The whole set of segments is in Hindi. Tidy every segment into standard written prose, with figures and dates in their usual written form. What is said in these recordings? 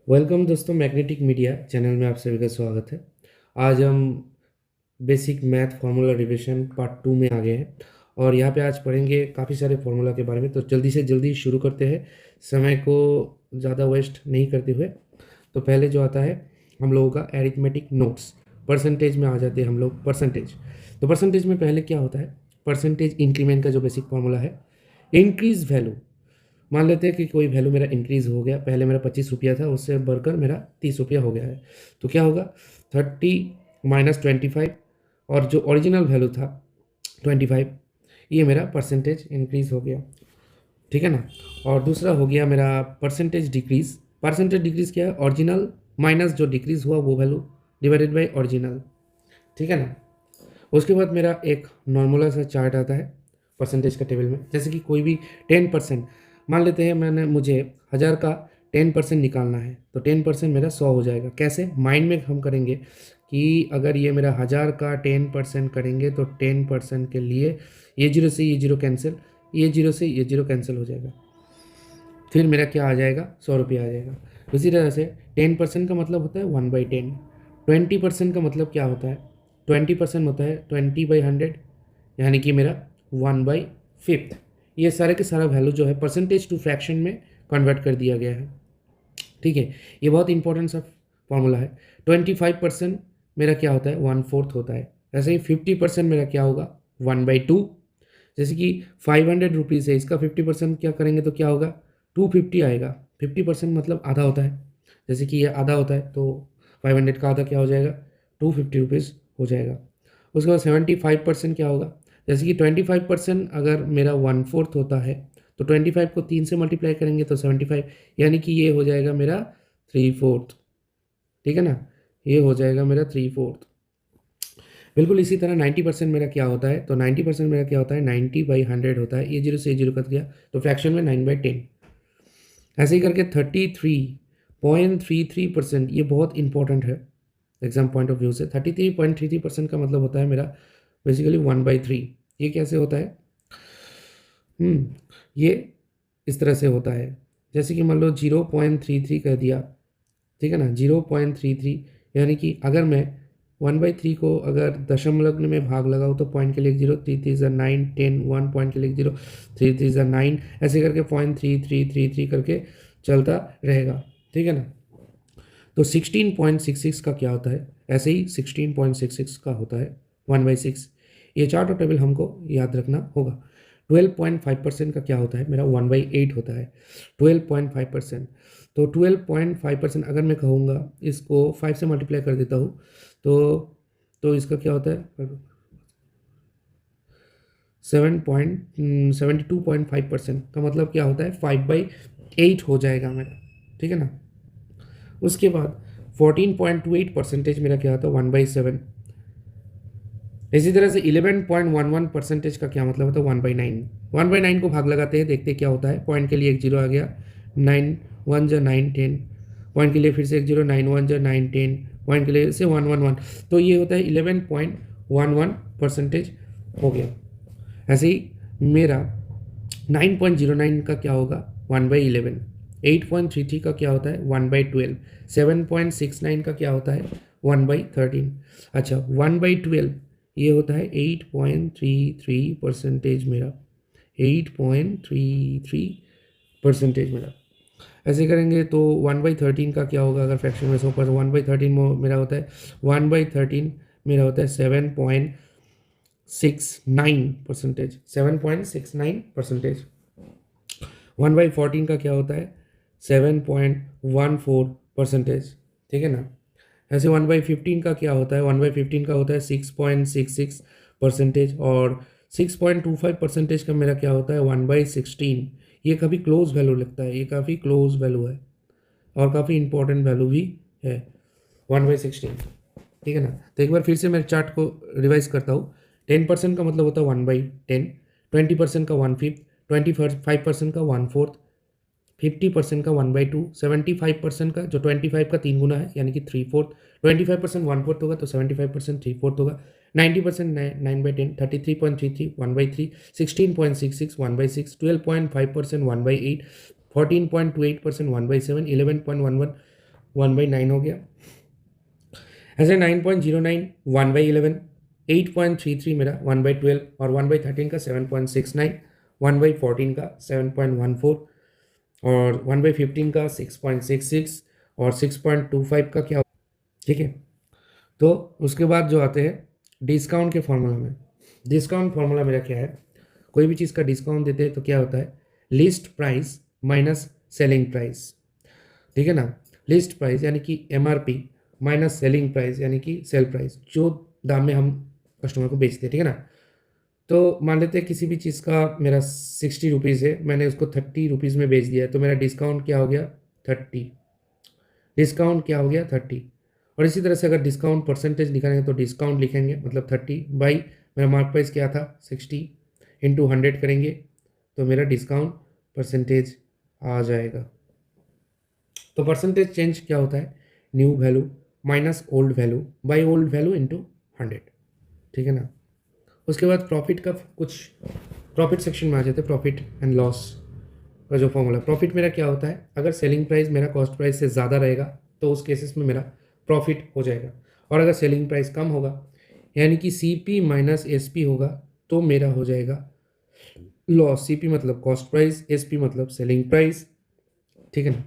वेलकम दोस्तों, मैग्नेटिक मीडिया चैनल में आप सभी का स्वागत है। आज हम basic math formula revision part 2 में आ गए हैं और यहाँ पे आज पढ़ेंगे काफ़ी सारे फार्मूला के बारे में। तो जल्दी से जल्दी शुरू करते हैं, समय को ज़्यादा वेस्ट नहीं करते हुए। तो पहले जो आता है हम लोगों का एरिथमेटिक नोट्स, परसेंटेज में आ जाते हैं हम लोग। परसेंटेज, तो परसेंटेज में पहले क्या होता है, परसेंटेज इंक्रीमेंट का जो बेसिक फार्मूला है, इंक्रीज वैल्यू। मान लेते हैं कि कोई वैल्यू मेरा इंक्रीज़ हो गया, पहले मेरा 25 रुपया था, उससे बढ़कर मेरा 30 रुपया हो गया है। तो क्या होगा, 30 - 25 और जो ओरिजिनल वैल्यू था 25, ये मेरा परसेंटेज इंक्रीज़ हो गया, ठीक है ना। और दूसरा हो गया मेरा परसेंटेज डिक्रीज़। परसेंटेज डिक्रीज़ क्या है, ओरिजिनल माइनस जो डिक्रीज़ हुआ वो वैल्यू डिवाइडेड बाई ओरिजिनल, ठीक है ना। उसके बाद मेरा एक नॉर्मल सा चार्ट आता है परसेंटेज का टेबल में। जैसे कि कोई भी 10%, मान लेते हैं मुझे 1000 का 10% निकालना है, तो 10% मेरा 100 हो जाएगा। कैसे, माइंड में हम करेंगे कि अगर ये मेरा 1000 का 10% करेंगे तो 10% के लिए ये जीरो से ये जीरो कैंसिल, ये जीरो से ये जीरो कैंसिल हो जाएगा, फिर मेरा क्या आ जाएगा, 100 रुपया आ जाएगा। उसी तरह से 10% का मतलब होता है 1/10। 20% का मतलब क्या होता है, 20% होता है 20/100, यानी कि मेरा 1/5। ये सारे के सारा वैल्यू जो है परसेंटेज टू फ्रैक्शन में कन्वर्ट कर दिया गया है, ठीक है। ये बहुत इंपॉर्टेंट सा फॉर्मूला है। 25% मेरा क्या होता है, 1/4 होता है। ऐसे ही 50% मेरा क्या होगा, 1/2। जैसे कि 500 रुपीज़ है, इसका 50% क्या करेंगे तो क्या होगा, 250 आएगा। 50% मतलब आधा होता है, जैसे कि ये आधा होता है, तो 500 का आधा क्या हो जाएगा, 250 रुपीज़ हो जाएगा। उसके बाद 75% क्या होगा, जैसे कि 25% अगर मेरा 1/4 होता है, तो 25 को 3 से मल्टीप्लाई करेंगे तो 75, यानी कि ये हो जाएगा मेरा 3/4, ठीक है ना। ये हो जाएगा मेरा 3/4। बिल्कुल इसी तरह 90% मेरा क्या होता है, तो 90% मेरा क्या होता है, 90/100 होता है। ये जीरो से ये जीरो कट गया, तो फ्रैक्शन में 9/10। ऐसे ही करके 33.33%, ये बहुत इंपॉर्टेंट है एग्जाम पॉइंट ऑफ व्यू से। 33.33% का मतलब होता है मेरा बेसिकली 1/3। ये कैसे होता है, ये इस तरह से होता है। जैसे कि मान लो 0.33 कर दिया, ठीक है ना, 0.33, यानी कि अगर मैं 1/3 को अगर दशमलव में भाग लगाऊँ तो पॉइंट के लिए 0, 3 3 9 10, 1 पॉइंट के लिए 0, 3 3 9, ऐसे करके 0.3333 करके चलता रहेगा, ठीक है ना। तो 16.66 का क्या होता है, ऐसे ही 16.66 का होता है 1/6। ये चार्ट और टेबल हमको याद रखना होगा। 12.5% का क्या होता है, मेरा 1/8 होता है। 12.5%, तो 12.5% अगर मैं कहूँगा, इसको 5 से मल्टीप्लाई कर देता हूँ, तो इसका क्या होता है, 72.5% का मतलब क्या होता है, 5/8 हो जाएगा मेरा, ठीक है ना। उसके बाद 14.28% मेरा क्या होता है, 1/7। इसी तरह से 11.11% का क्या मतलब होता है, 1/9। 1/9 को भाग लगाते हैं, देखते क्या होता है। पॉइंट के लिए एक जीरो आ गया, 9 1 जो 9 10, पॉइंट के लिए फिर से एक जीरो, 9 1 जो 9 10, पॉइंट के लिए से 1 1 1, तो ये होता है 11.11% हो गया। ऐसे ही मेरा 9.09 का क्या होगा, 1/11। 8.33 का क्या होता है, 1/12। 7.69 का क्या होता है, 1/13। अच्छा, 1/12 ये होता है 8.33% मेरा, 8.33% मेरा। ऐसे करेंगे तो 1/13 का क्या होगा, अगर फ्रैक्शन में 100%, 1/13 मेरा होता है, 1/13 मेरा होता है 7.69%। 7.69%। 1/14 का क्या होता है, 7.14%, ठीक है ना। ऐसे 1/15 का क्या होता है, 1/15 का होता है 6.66%। और 6.25% का मेरा क्या होता है, 1/16। ये काफ़ी क्लोज वैल्यू लगता है, ये काफ़ी क्लोज वैल्यू है और काफ़ी इंपॉर्टेंट वैल्यू भी है, 1/16, ठीक है ना। तो एक बार फिर से मैं चार्ट को रिवाइज करता हूँ। 10% का मतलब होता है 1/10, 20% का 1/5, 25% का 1/4, 50% का 1/2, 75% का, जो 25 का 3 गुना है यानी कि 3/4। 25% 1/4 होगा तो 75% 3/4 होगा। 90% 9/10, 33.33 1/3, 16.66 1/6, 12.5% 1/8, 14.28% 1/7, 11.11 1/9 हो गया। ऐसे 9.09 1/11, 8.33 मेरा 1/12 और 1/13 का 7.69, 1/14 का 7.14 और 1/15 का 6.66 और 6.25 का क्या, ठीक है। तो उसके बाद जो आते हैं डिस्काउंट के फॉर्मूला में, डिस्काउंट फॉर्मूला मेरा क्या है, कोई भी चीज़ का डिस्काउंट देते हैं तो क्या होता है, list price minus selling price, ठीक है ना। लिस्ट प्राइस यानी कि MRP माइनस सेलिंग प्राइस यानी कि सेल प्राइस, जो दाम में हम कस्टमर को बेचते हैं, ठीक है ना। तो मान लेते हैं किसी भी चीज़ का मेरा 60 रुपीज़ है, मैंने उसको 30 रुपीज़ में बेच दिया है, तो मेरा डिस्काउंट क्या हो गया 30, डिस्काउंट क्या हो गया 30। और इसी तरह से अगर डिस्काउंट परसेंटेज लिखेंगे तो डिस्काउंट लिखेंगे मतलब 30 बाई मेरा मार्क प्राइस क्या था 60 इंटू 100 करेंगे तो मेरा डिस्काउंट परसेंटेज आ जाएगा। तो परसेंटेज चेंज क्या होता है, new value minus old value by old value into 100, ठीक है ना। उसके बाद प्रॉफिट का कुछ, प्रॉफिट सेक्शन में आ जाते हैं, प्रॉफिट एंड लॉस का जो फॉर्मूला, प्रॉफिट मेरा क्या होता है, अगर सेलिंग प्राइस मेरा कॉस्ट प्राइस से ज़्यादा रहेगा तो उस केसेस में मेरा प्रॉफिट हो जाएगा, और अगर सेलिंग प्राइस कम होगा यानी कि CP माइनस SP होगा तो मेरा हो जाएगा लॉस। CP मतलब कॉस्ट प्राइस, SP मतलब सेलिंग प्राइस, ठीक है ना।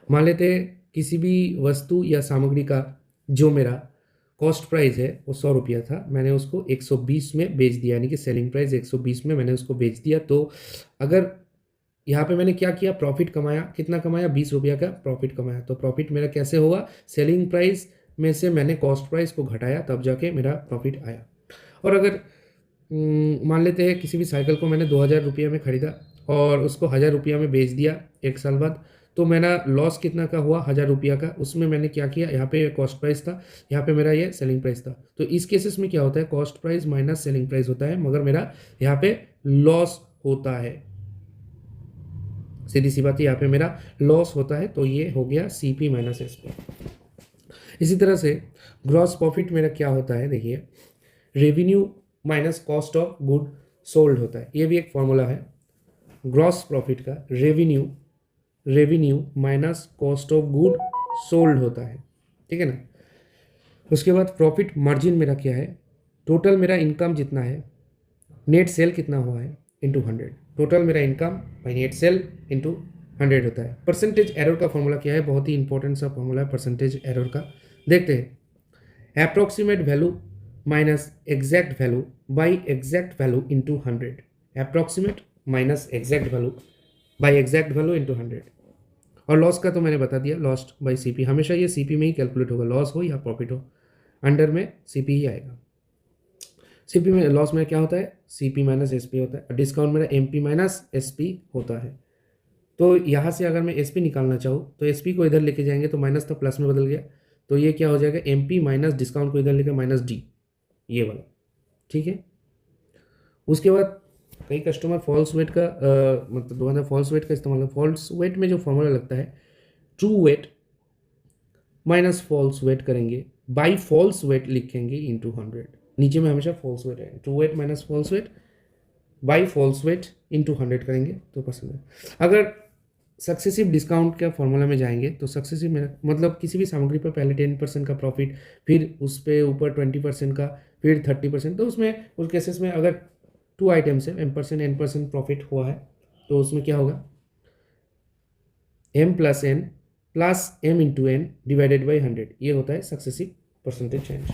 मान लेते हैं किसी भी वस्तु या सामग्री का जो मेरा कॉस्ट प्राइस है वो 100 रुपया था, मैंने उसको 120 में बेच दिया, यानी कि सेलिंग प्राइस 120 में मैंने उसको बेच दिया। तो अगर यहाँ पे मैंने क्या किया, प्रॉफिट कमाया, कितना कमाया 20 रुपया का प्रॉफिट कमाया, तो प्रॉफिट मेरा कैसे हुआ, सेलिंग प्राइस में से मैंने कॉस्ट प्राइस को घटाया तब जाके मेरा प्रॉफिट आया। और अगर मान लेते हैं किसी भी साइकिल को मैंने 2000 रुपया में ख़रीदा और उसको 1000 रुपया में बेच दिया एक साल बाद, तो मेरा लॉस कितना का हुआ 1000 रुपया का, उसमें मैंने क्या किया, यहाँ पे कॉस्ट प्राइस था, यहाँ पे मेरा ये सेलिंग प्राइस था। तो इस केसेस में क्या होता है, cost price minus selling price होता है, मगर मेरा यहाँ पे लॉस होता है, सीधी सी बात है, यहाँ पे मेरा लॉस होता है। तो ये हो गया CP माइनस SP। इसी तरह से ग्रॉस प्रॉफिट मेरा क्या होता है, देखिए revenue minus cost of good sold होता है, ये भी एक फॉर्मूला है ग्रॉस प्रॉफिट का, revenue minus cost of good sold होता है, ठीक है ना। उसके बाद प्रॉफिट मार्जिन मेरा क्या है, टोटल मेरा इनकम जितना है, नेट सेल कितना हुआ है इंटू 100, टोटल मेरा income by net cell into 100 होता है। परसेंटेज एरर का फॉर्मूला क्या है, बहुत ही इंपॉर्टेंट सा फॉर्मूला है परसेंटेज एरर का, देखते हैं। Approximate value minus exact value by exact value into 100, approximate minus exact value by exact value into 100। और लॉस का तो मैंने बता दिया, लॉस्ट बाई CP, हमेशा ये CP में ही कैलकुलेट होगा, लॉस हो या प्रॉफिट हो, अंडर में CP ही आएगा। CP में लॉस में क्या होता है, CP माइनस SP होता है, डिस्काउंट मेरा MP माइनस SP होता है। तो यहाँ से अगर मैं SP निकालना चाहूँ तो SP को इधर लेके जाएंगे तो माइनस था प्लस में बदल गया, तो ये क्या हो जाएगा MP माइनस डिस्काउंट को इधर लेके माइनस D, ये वाला, ठीक है। उसके बाद कई कस्टमर फॉल्स वेट का मतलब दोबारा फॉल्स वेट का इस्तेमाल, फॉल्स वेट में जो फॉर्मूला लगता है true weight minus false weight करेंगे, बाई फॉल्स वेट लिखेंगे इंटू 100, नीचे में हमेशा फॉल्स वेट है, true weight minus false weight by false weight into 100 करेंगे तो पसंद है। अगर सक्सेसिव डिस्काउंट के फॉर्मूला में जाएंगे तो सक्सेसिव में मतलब किसी भी सामग्री पर पहले 10% का प्रॉफिट, फिर उस पर ऊपर 20% का, फिर 30%, तो उसमें उस केसेस में अगर 2 आइटम्स है N% प्रॉफिट हुआ है तो उसमें क्या होगा M plus N plus M into N divided by 100, ये होता है सक्सेसिव परसेंटेज चेंज।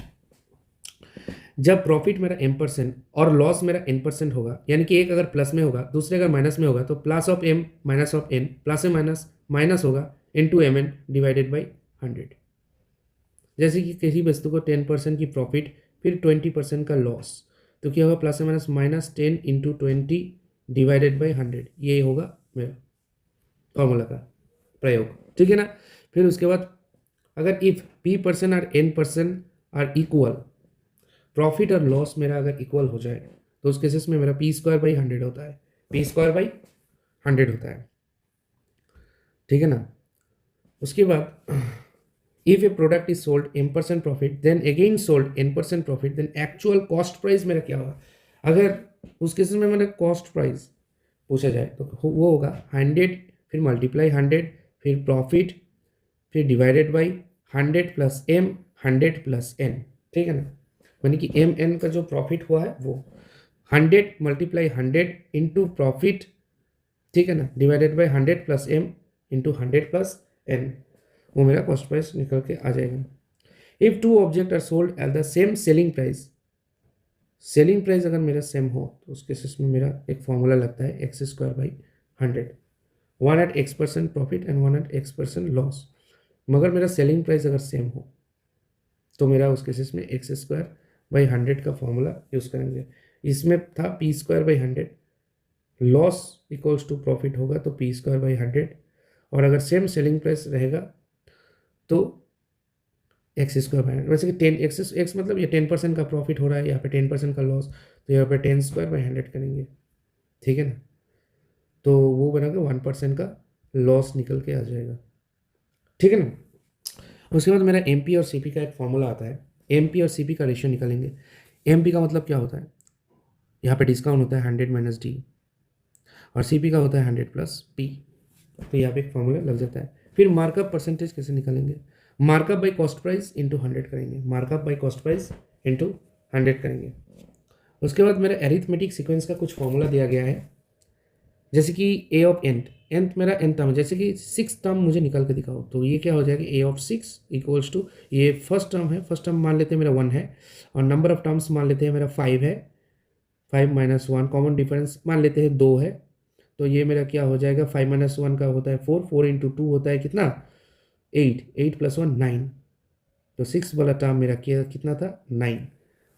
जब प्रॉफिट मेरा M% और लॉस मेरा N% होगा, यानी कि एक अगर प्लस में होगा दूसरे अगर माइनस में होगा, तो plus of M minus of N, plus से माइनस माइनस होगा इंटू MN डिवाइडेड बाई 100। जैसे कि किसी वस्तु को 10% की प्रॉफिट फिर 20% का लॉस, तो क्या होगा प्लस से minus minus 10 into 20 divided by 100, ये होगा मेरा फॉर्मूला का प्रयोग, ठीक है ना। फिर उसके बाद अगर इफ P% और N% आर इक्वल, प्रॉफिट और लॉस मेरा अगर इक्वल हो जाए तो उस केसेस में मेरा P²/100 होता है, P²/100 होता है, ठीक है ना। उसके बाद if a product is sold M% profit then again sold N% profit, then actual cost price मेरा क्या होगा, अगर उस केसेस में मेरा कॉस्ट प्राइस पूछा जाए तो वो होगा 100 फिर मल्टीप्लाई 100 फिर प्रॉफिट फिर divided by 100 plus M 100 plus N, ठीक है ना, यानी कि एम एन का जो प्रॉफिट हुआ है वो 100 मल्टीप्लाई 100 इंटू प्रॉफिट, ठीक है ना, divided by 100 plus M into 100 plus N, वो मेरा कॉस्ट प्राइस निकल के आ जाएगा। If two object are sold at the same selling price, selling price अगर मेरा सेम हो तो उस केसेस में मेरा एक फॉर्मूला लगता है X square by 100, one at x% profit and one at x% loss. मगर मेरा सेलिंग प्राइस अगर सेम हो तो मेरा उस केसेस में एक्स स्क्वायर बाई 100 का फॉर्मूला यूज़ करेंगे। इसमें था P square by 100, loss equals to profit होगा तो पी स्क्वायर बाई 100, और अगर सेम सेलिंग प्राइस रहेगा तो एक्स स्क्वायर बाई 100। वैसे कि 10 एक्स मतलब ये 10% का प्रॉफिट हो रहा है, यहाँ पे 10% का लॉस, तो यहाँ पे 10 स्क्वायर बाई 100 करेंगे, ठीक है ना, तो वो बनेगा 1% का लॉस निकल के आ जाएगा, ठीक है ना। उसके बाद मेरा एम और सी का एक फॉर्मूला आता है, एम और सी का रेशियो निकालेंगे। एम का मतलब क्या होता है, यहाँ पे डिस्काउंट होता है 100 माइनस डी, और सी का होता है 100 प्लस पी, तो यहाँ पे एक फॉर्मूला लग जाता है। फिर मार्कअप परसेंटेज कैसे निकालेंगे, markup by cost price into 100 करेंगे, markup by cost price into 100 करेंगे। उसके बाद मेरा एरिथमेटिक सीक्वेंस का कुछ फॉर्मूला दिया गया है, जैसे कि ए ऑफ nth मेरा n टर्म है, जैसे कि 6 टर्म मुझे निकाल के दिखाओ, तो ये क्या हो जाएगा, ए ऑफ 6 इक्वल्स टू, ये फर्स्ट टर्म है, फर्स्ट टर्म मान लेते हैं मेरा 1 है, और नंबर ऑफ टर्म्स मान लेते हैं मेरा 5 है, 5 माइनस 1, कॉमन डिफरेंस मान लेते हैं 2 है, तो ये मेरा क्या हो जाएगा, 5 माइनस 1 का होता है 4, 4 इंटू 2 होता है कितना 8, 8 प्लस 1 9, तो 6 वाला टर्म मेरा कितना था 9,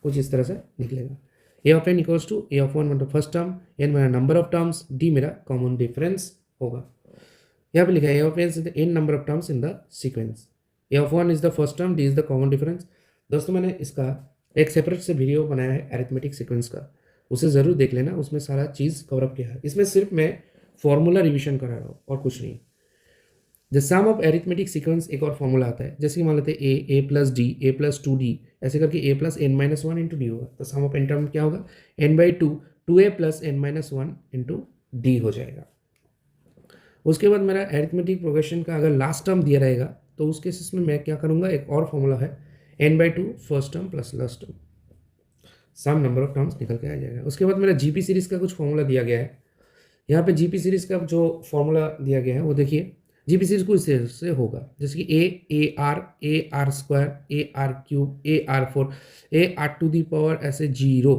कुछ इस तरह से निकलेगा। A of n equals to a of 1 मतलब फर्स्ट टर्म, एन मेरा नंबर ऑफ टर्म्स, डी मेरा कॉमन डिफरेंस होगा। यहाँ पे लिखा है a of n is the n number of terms in the sequence, a of 1 is the first term, d is the common difference. दोस्तों मैंने इसका एक सेपरेट से वीडियो बनाया है अरिथमेटिक सीक्वेंस का, उसे ज़रूर देख लेना, उसमें सारा चीज़ कवरअप किया है। इसमें सिर्फ मैं फॉर्मूला रिविजन करा रहा हूँ और कुछ नहीं। The sum of arithmetic sequence एक और फॉर्मूला आता है, जैसे कि मान लेते हैं a plus d, a plus 2d, ऐसे करके a plus n minus 1 into d होगा, तो सम ऑफ एन टर्म क्या होगा, n by 2, 2a plus n minus 1 into d हो जाएगा। उसके बाद मेरा एरिथमेटिक प्रोग्रेशन का अगर लास्ट टर्म दिया रहेगा तो उस केसेस में मैं क्या करूँगा, एक और फॉर्मूला है N by 2 first term plus last term, sum number of terms निकल के आ जाएगा। उसके बाद मेरा जीपी सीरीज का कुछ फॉर्मूला दिया गया है, यहाँ पे जीपी सीरीज का जो फॉर्मूला दिया गया है वो देखिए, जीपी सीरीज को इस से होगा, जैसे कि A R square, A R cube, A R 4, A R to the power ऐसे 0,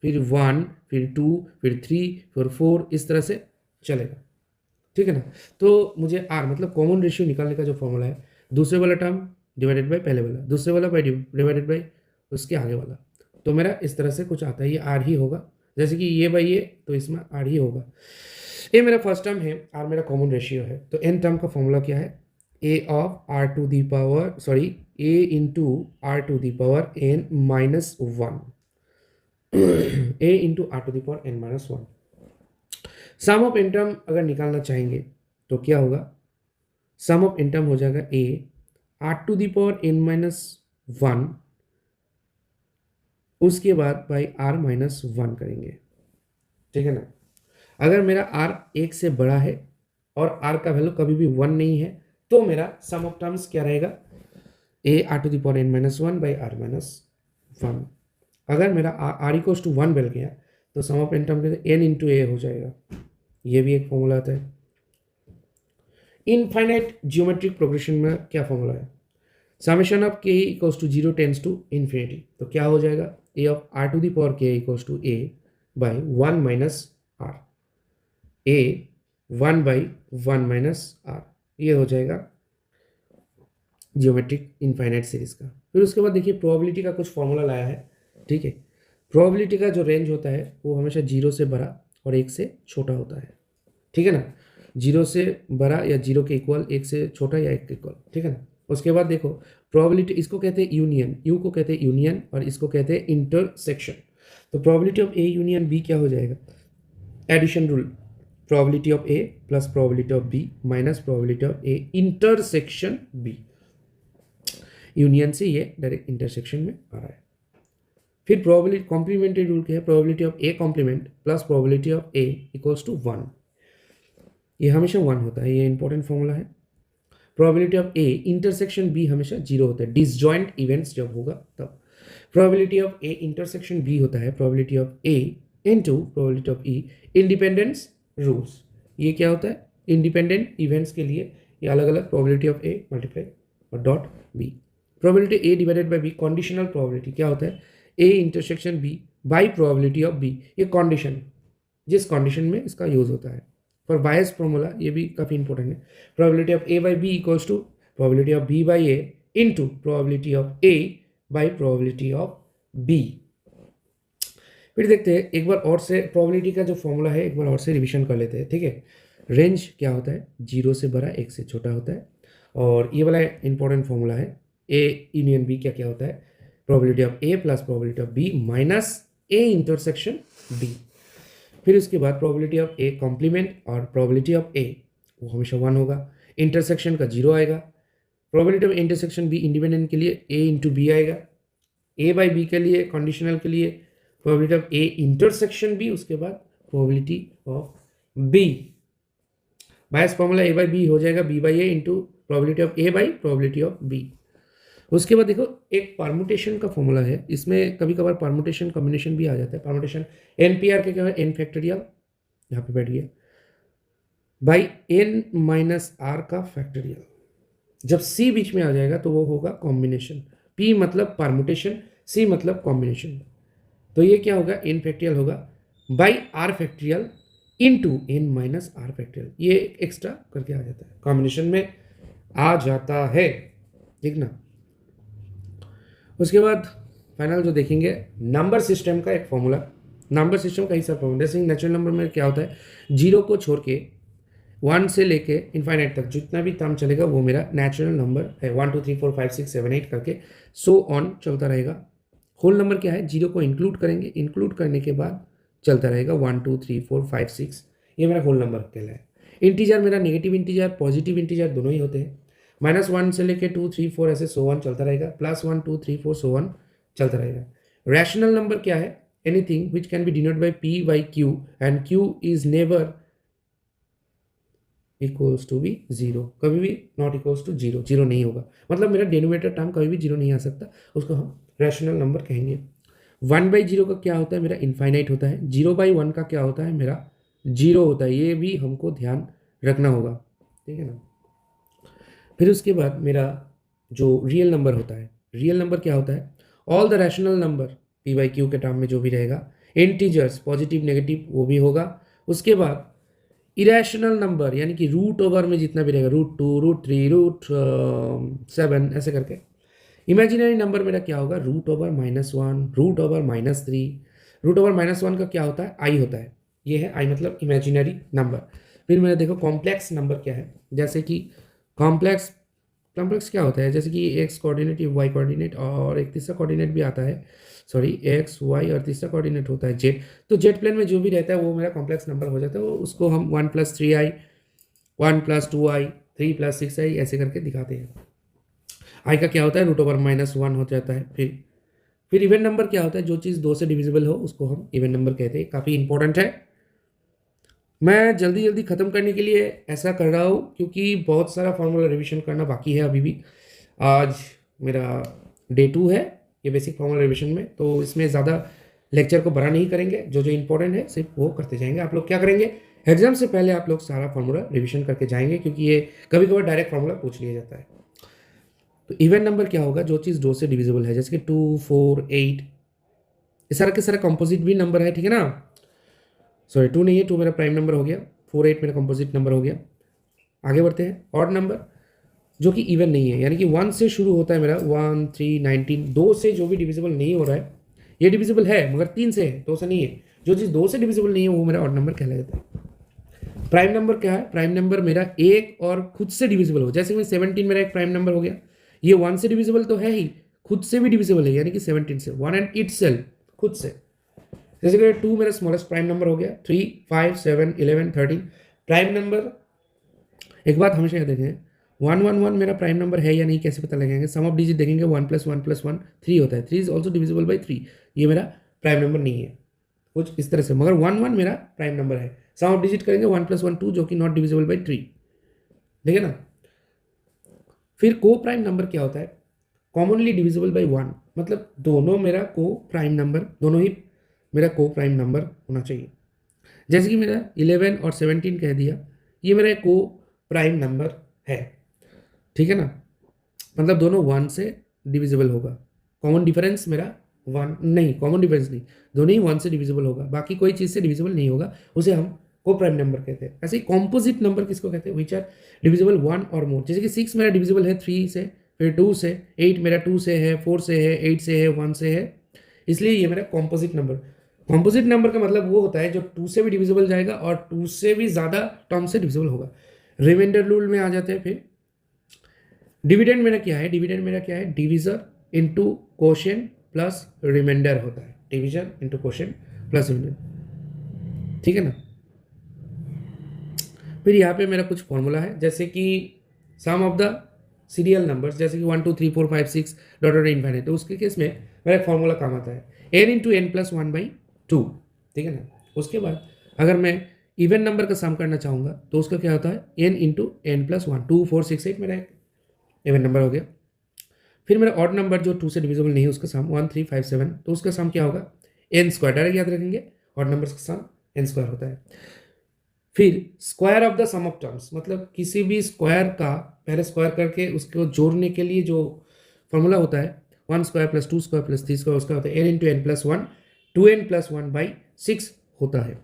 फिर 1, फिर 2, फिर 3, फिर 4, इस तरह से चलेगा, ठीक है ना। तो मुझे आर मतलब कॉमन रेशियो निकालने का जो फॉर्मूला है, दूसरे वाला टर्म डिवाइडेड बाई पहले वाला, दूसरे वाला बाई डिवाइडेड बाई उसके आगे वाला, तो मेरा इस तरह से कुछ आता है, ये आर ही होगा, जैसे कि ये बाई ये, तो इसमें आर ही होगा। ए मेरा फर्स्ट टर्म है, आर मेरा कॉमन रेशियो है, तो एन टर्म का फॉर्मूला क्या है, a of r to the power sorry a into r to the power N minus 1, a into r to the power N minus 1। Sum of n term अगर निकालना चाहेंगे तो क्या होगा, सम ऑफ एन टर्म हो जाएगा A R to the power N minus 1, उसके बाद बाई आर माइनस 1 करेंगे, ठीक है ना। अगर मेरा आर 1 से बड़ा है और आर का वैल्यू कभी भी 1 नहीं है तो मेरा सम ऑफ टर्म्स क्या रहेगा, A R to the power N minus 1 by R minus 1। अगर मेरा आर इक्वल्स टू 1 बन गया तो sum of n term n into a हो जाएगा, ये भी एक फॉर्मूला आता है। इनफाइनाइट जियोमेट्रिक प्रोग्रेशन में क्या फॉर्मूला है, summation of k equals to 0 tends to infinity, तो क्या हो जाएगा, a of r to the power k equals to a by 1 minus r, a 1 by 1 minus r, ये हो जाएगा जियोमेट्रिक इनफाइनाइट सीरीज का। फिर उसके बाद देखिए प्रोबेबिलिटी का कुछ फॉर्मूला लाया है, ठीक है। प्रोबेबिलिटी का जो रेंज होता है वो हमेशा 0 से बड़ा और 1 से छोटा होता है, ठीक है ना, 0 से बड़ा या 0 के इक्वल, 1 से छोटा या 1 के इक्वल, ठीक है ना। उसके बाद देखो प्रोबेबिलिटी, इसको कहते हैं यूनियन, यू को कहते हैं यूनियन और इसको कहते हैं इंटरसेक्शन। तो probability of A union B क्या हो जाएगा, addition rule, probability of A plus probability of B minus probability of A intersection B, union से ये डायरेक्ट इंटरसेक्शन में आ रहा है। फिर प्रोबेबिलिटी कॉम्प्लीमेंट्री रूल क्या है, probability of A complement plus probability of A equals to 1, ये हमेशा 1 होता है, ये इंपॉर्टेंट फॉर्मूला है। Probability of A intersection B हमेशा 0 होता है, डिसजॉइंट इवेंट्स जब होगा तब। Probability of A intersection B होता है probability of A into probability of E independence rules. ये क्या होता है, इंडिपेंडेंट इवेंट्स के लिए ये अलग अलग प्रोबेबिलिटी ऑफ ए मल्टीप्लाई और dot B. Probability A divided by B conditional probability क्या होता है, A intersection B by probability of B. ये कंडीशन, जिस कंडीशन में इसका यूज होता है फॉर बायस फॉर्मूला, ये भी काफ़ी इंपॉर्टेंट है। Probability of A by B equals to probability of B by A into probability of A by probability of B. फिर देखते हैं एक बार और से प्रोबेबिलिटी का जो फॉर्मूला है एक बार और से रिवीजन कर लेते हैं, ठीक है। रेंज क्या होता है, 0 से बड़ा 1 से छोटा होता है। और ये वाला इंपॉर्टेंट फॉर्मूला है ए यूनियन बी, क्या क्या होता है, probability of A plus probability of B minus A intersection B. फिर उसके बाद प्रोबेबिलिटी ऑफ ए कॉम्प्लीमेंट और प्रोबेबिलिटी ऑफ ए वो हमेशा 1 होगा, इंटरसेक्शन का 0 आएगा। Probability of intersection B independent के लिए ए इंटू बी आएगा, ए बाई बी के लिए कंडीशनल के लिए probability of A intersection B, उसके बाद probability of B. Bayes formula A by B हो जाएगा B by A into probability of A by probability of B. उसके बाद देखो एक परमुटेशन का फॉर्मूला है, इसमें कभी कभार परमुटेशन कॉम्बिनेशन भी आ जाता है। परमुटेशन एन पी आर के क्या है, एन फैक्टोरियल यहाँ पे बैठ गया बाई एन माइनस आर का फैक्टोरियल। जब सी बीच में आ जाएगा तो वो होगा कॉम्बिनेशन, पी मतलब परमुटेशन, सी मतलब कॉम्बिनेशन। तो ये क्या होगा, एन फैक्टोरियल होगा by R factorial into N minus R factorial. ये एक्स्ट्रा करके आ जाता है, कॉम्बिनेशन में आ जाता है, ठीक ना। उसके बाद फाइनल जो देखेंगे नंबर सिस्टम का एक फॉर्मूला। नंबर सिस्टम का ही सब फॉर्मूला, जैसे नेचुरल नंबर में क्या होता है, 0 को छोड़ के 1 से लेके इनफाइनाइट तक जितना भी टर्म चलेगा वो मेरा नेचुरल नंबर है। 1 2 3 4 5 6 7 8 करके सो ऑन चलता रहेगा। होल नंबर क्या है, 0 को इंक्लूड करेंगे, इंक्लूड करने के बाद चलता रहेगा 1 2 3 4 5 6, ये मेरा होल नंबर कहलाए। इंटीजर मेरा नेगेटिव इंटीजर पॉजिटिव इंटीजर दोनों ही होते हैं। -1 से लेके 2 3 4 ऐसे सो ऑन चलता रहेगा, +1 2 3 4 सो ऑन चलता रहेगा। रैशनल नंबर क्या है, anything which can be denoted by p by q and q is never equals to be 0, कभी भी नॉट इक्वल्स टू 0, 0 नहीं होगा, मतलब मेरा डिनोमिनेटर टर्म कभी भी 0 नहीं आ सकता, उसको हम रैशनल नंबर कहेंगे। 1/0 का क्या होता है, मेरा इनफाइनाइट होता है। 0/1 का क्या होता है, मेरा 0 होता है, ये भी हमको ध्यान रखना होगा, ठीक है ना। फिर उसके बाद मेरा जो रियल नंबर होता है, रियल नंबर क्या होता है, all the rational number p by Q के टर्म में जो भी रहेगा, इंटीजर्स पॉजिटिव नेगेटिव वो भी होगा। उसके बाद इरेशनल नंबर यानी कि रूट ओवर में जितना भी रहेगा, √2 √3 √7 ऐसे करके। इमेजिनरी नंबर मेरा क्या होगा, √1 -1 √3 √1 का क्या होता है, आई होता है, ये है आई मतलब इमेजिनरी नंबर। फिर मेरा देखो कॉम्प्लेक्स नंबर क्या है, जैसे कि कॉम्प्लेक्स क्या होता है, जैसे कि एक्स कोऑर्डिनेट वाई कोऑर्डिनेट और एक तीसरा कोऑर्डिनेट भी आता है, सॉरी एक्स वाई और तीसरा कोऑर्डिनेट होता है जेड। तो जेड प्लेन में जो भी रहता है वो मेरा कॉम्प्लेक्स नंबर हो जाता है, उसको हम 1 + 3i 1 + 2i 3 + 6i ऐसे करके दिखाते हैं। आई का क्या होता है, √1 -1 हो जाता है। फिर इवन नंबर क्या होता है, जो चीज़ 2 से डिविजिबल हो उसको हम इवन नंबर कहते हैं, काफ़ी इंपॉर्टेंट है। मैं जल्दी जल्दी ख़त्म करने के लिए ऐसा कर रहा हूँ क्योंकि बहुत सारा फार्मूला रिवीजन करना बाकी है अभी भी। आज मेरा डे 2 है ये बेसिक फार्मूला रिवीजन में, तो इसमें ज़्यादा लेक्चर को बड़ा नहीं करेंगे, जो जो इंपॉर्टेंट है सिर्फ वो करते जाएंगे। आप लोग क्या करेंगे, एग्जाम से पहले आप लोग सारा फार्मूला रिवीजन करके जाएंगे, क्योंकि ये कभी कभार डायरेक्ट फार्मूला पूछ लिया जाता है। तो इवन नंबर क्या होगा, जो चीज़ 2 से डिविजिबल है, जैसे कि 2 4 8 ये सारा के सारा कंपोजिट भी नंबर है, ठीक है ना। सॉरी 2 नहीं है, 2 मेरा प्राइम नंबर हो गया, 4 8 मेरा कंपोजिट नंबर हो गया। आगे बढ़ते हैं, ऑड नंबर जो कि इवन नहीं है, यानी कि 1 से शुरू होता है मेरा 1 3 19, 2 से जो भी डिविजिबल नहीं हो रहा है, ये डिविजिबल है मगर 3 से है, 2 से नहीं है। जो चीज़ 2 से डिविजिबल नहीं है वो मेरा ऑड नंबर कहलाता है। प्राइम नंबर क्या है, प्राइम नंबर मेरा एक और खुद से डिविजिबल हो, जैसे कि 17 मेरा एक प्राइम नंबर हो गया, ये 1 से डिविजिबल तो है ही, खुद से भी डिविजिबल है, यानी कि 17 से 1 एंड इटसेल्फ खुद से। जैसे कि 2 मेरा स्मॉलेस्ट प्राइम नंबर हो गया, 3 5 7 11 13 प्राइम नंबर। एक बात हमेशा याद रखें, 1 1 1 मेरा प्राइम नंबर है या नहीं कैसे पता लगेंगे, सम ऑफ डिजिट देखेंगे, 1 + 1 + 1 3 होता है, 3 इज ऑल्सो डिविजिबल बाई 3, ये मेरा प्राइम नंबर नहीं है, कुछ इस तरह से। मगर 1 1 मेरा प्राइम नंबर है, सम ऑफ डिजिट करेंगे 1 + 1 2 जो कि नॉट डिविजिबल बाई 3, ठीक है ना। फिर को प्राइम नंबर क्या होता है, कॉमनली डिविजिबल बाई 1, मतलब दोनों मेरा को प्राइम नंबर, दोनों ही मेरा को प्राइम नंबर होना चाहिए। जैसे कि मेरा 11 और 17 कह दिया, ये मेरा को प्राइम नंबर है, ठीक है ना, मतलब दोनों 1 से डिविजिबल होगा। कॉमन डिफरेंस मेरा 1 नहीं, कॉमन डिफरेंस नहीं, दोनों ही 1 से डिविजिबल होगा, बाकी कोई चीज़ से डिविजिबल नहीं होगा, उसे हम को प्राइम नंबर कहते हैं। ऐसे ही कॉम्पोजिट नंबर किसको कहते हैं, विच आर डिविजिबल 1 और मोर। जैसे कि 6 मेरा डिविजिबल है 3 से, फिर 2 से, 8 मेरा 2 से है, 4 से है, 8 से है, 1 से है, इसलिए ये मेरा कॉम्पोजिट नंबर। कॉम्पोजिट नंबर का मतलब वो होता है जो 2 से भी डिविजिबल जाएगा और 2 से भी ज़्यादा टर्म से डिविजिबल होगा। रिमाइंडर रूल में आ जाते हैं। फिर डिविडेंड मेरा क्या है, डिविडेंड मेरा क्या है, divisor into quotient plus remainder होता है, division into quotient plus remainder, ठीक है ना। फिर यहाँ पे मेरा कुछ फॉर्मूला है, जैसे कि सम ऑफ द सीरियल नंबर्स, जैसे कि 1 2 3 4 5 6 डॉट डॉट इनफाइनाइट, तो उसके केस में मेरा एक फॉर्मूला काम आता है n इंटू एन प्लस 1/2, ठीक है ना। उसके बाद अगर मैं इवन नंबर का सम करना चाहूँगा तो उसका क्या होता है, n इंटू एन प्लस 1, 2 4 6 8 मेरा एक इवन नंबर हो गया। फिर मेरा ऑड नंबर जो 2 से डिविजिबल नहीं है उसका सम 1 3 5 7, तो उसका सम क्या होगा, n स्क्वायर, डायरेक्ट याद रखेंगे, ऑड नंबर का सम n स्क्वायर होता है। फिर square of the sum of terms, मतलब किसी भी स्क्वायर का पहले स्क्वायर करके उसको जोड़ने के लिए जो फॉर्मूला होता है, 1 square plus 2 square plus 3 square, उसका होता है n into n plus 1, 2n plus 1/6 होता है।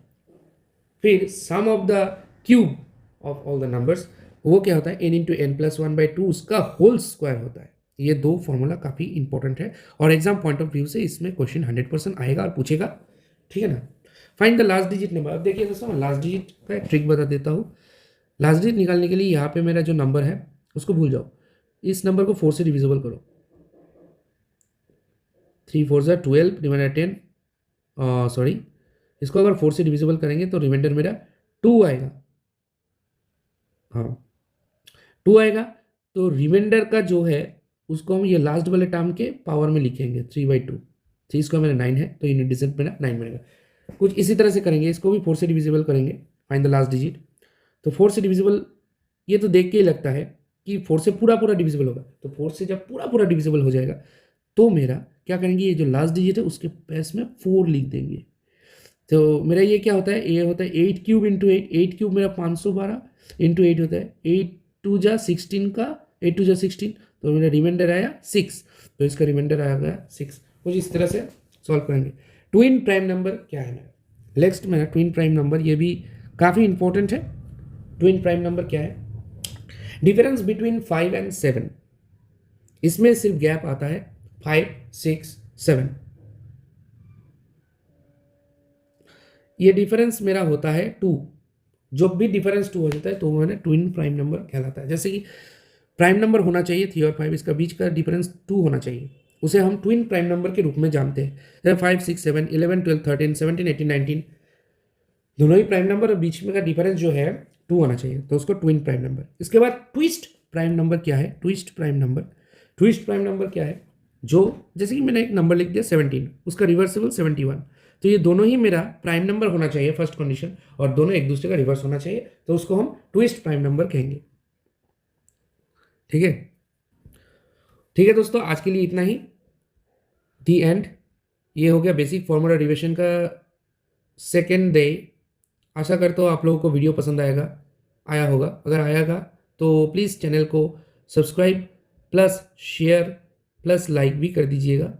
फिर sum of the cube of all the numbers, वो क्या होता है, n इंटू एन प्लस 1/2, उसका होल स्क्वायर होता है। ये दो फॉर्मूला काफ़ी इंपॉर्टेंट है और एग्जाम पॉइंट ऑफ व्यू से इसमें क्वेश्चन 100% आएगा और पूछेगा, ठीक है ना। Find the last digit number. अब देखिए दोस्तों, मैं लास्ट डिजिट का एक ट्रिक बता देता हूँ। लास्ट डिजिट निकालने के लिए यहाँ पे मेरा जो नंबर है उसको भूल जाओ, इस नंबर को 4 से डिविजिबल करो, 3 4 ज़ा 12, रिमाइंडर 10, सॉरी, इसको अगर 4 से डिविजिबल करेंगे तो रिमाइंडर मेरा 2 आएगा, हाँ 2 आएगा। तो रिमाइंडर का जो है उसको हम ये लास्ट वाले टर्म के पावर में लिखेंगे 3/2, 3 स्क्वायर मेरा 9 है, तो यूनिट डिजिट मेरा 9 बनेगा। कुछ इसी तरह से करेंगे, इसको भी 4 से डिविजिबल करेंगे, फाइंड द लास्ट डिजिट। तो 4 से डिविजिबल, ये तो देख के ही लगता है कि 4 से पूरा पूरा डिविजिबल होगा, तो 4 से जब पूरा पूरा डिविजिबल हो जाएगा तो मेरा क्या करेंगे, ये जो लास्ट डिजिट है उसके प्लेस में 4 लिख देंगे। तो मेरा ये क्या होता है, ये होता है 8 क्यूब इंटू 8, 8 क्यूब मेरा 512 इंटू 8 होता है 8 2 जा 16 का, 8 2 जा 16, तो मेरा रिमाइंडर आया 6, तो इसका रिमाइंडर आ गया 6। कुछ इस तरह से सॉल्व करेंगे। ट्विन प्राइम नंबर क्या है मेरा, नेक्स्ट मेरा ट्विन प्राइम नंबर, ये भी काफ़ी इंपॉर्टेंट है। ट्विन प्राइम नंबर क्या है, डिफरेंस बिटवीन 5 एंड 7, इसमें सिर्फ गैप आता है 5 6 7, ये डिफरेंस मेरा होता है 2। जब भी डिफरेंस 2 हो जाता है तो मैंने ट्विन प्राइम नंबर कहलाता है। जैसे कि प्राइम नंबर होना चाहिए 3 और 5, इसका बीच का डिफरेंस 2 होना चाहिए, उसे हम ट्विन प्राइम नंबर के रूप में जानते हैं। जैसे 5 6 7 11 12 13 17 18 19, दोनों ही प्राइम नंबर और बीच में का डिफरेंस जो है 2 होना चाहिए, तो उसको ट्विन प्राइम नंबर। इसके बाद ट्विस्ट प्राइम नंबर क्या है, twist prime number, twist prime number क्या है, जो जैसे कि मैंने एक नंबर लिख दिया 17, उसका रिवर्सिबल 71, तो ये दोनों ही मेरा प्राइम नंबर होना चाहिए फर्स्ट कंडीशन, और दोनों एक दूसरे का रिवर्स होना चाहिए, तो उसको हम ट्विस्ट प्राइम नंबर कहेंगे, ठीक है। ठीक है दोस्तों, आज के लिए इतना ही, दी एंड। ये हो गया बेसिक फॉर्मूला डिविजन का सेकेंड डे। आशा करता हूँ आप लोगों को वीडियो पसंद आया होगा। अगर आएगा तो प्लीज़ चैनल को subscribe plus share plus like भी कर दीजिएगा।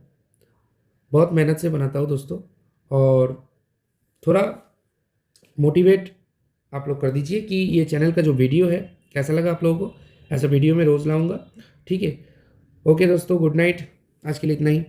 बहुत मेहनत से बनाता हूँ दोस्तों, और थोड़ा मोटिवेट आप लोग कर दीजिए कि ये चैनल का जो वीडियो है कैसा लगा आप लोगों को। ऐसा वीडियो मैं रोज़ लाऊंगा, ठीक है। ओके दोस्तों, गुड नाइट, आज के लिए इतना ही।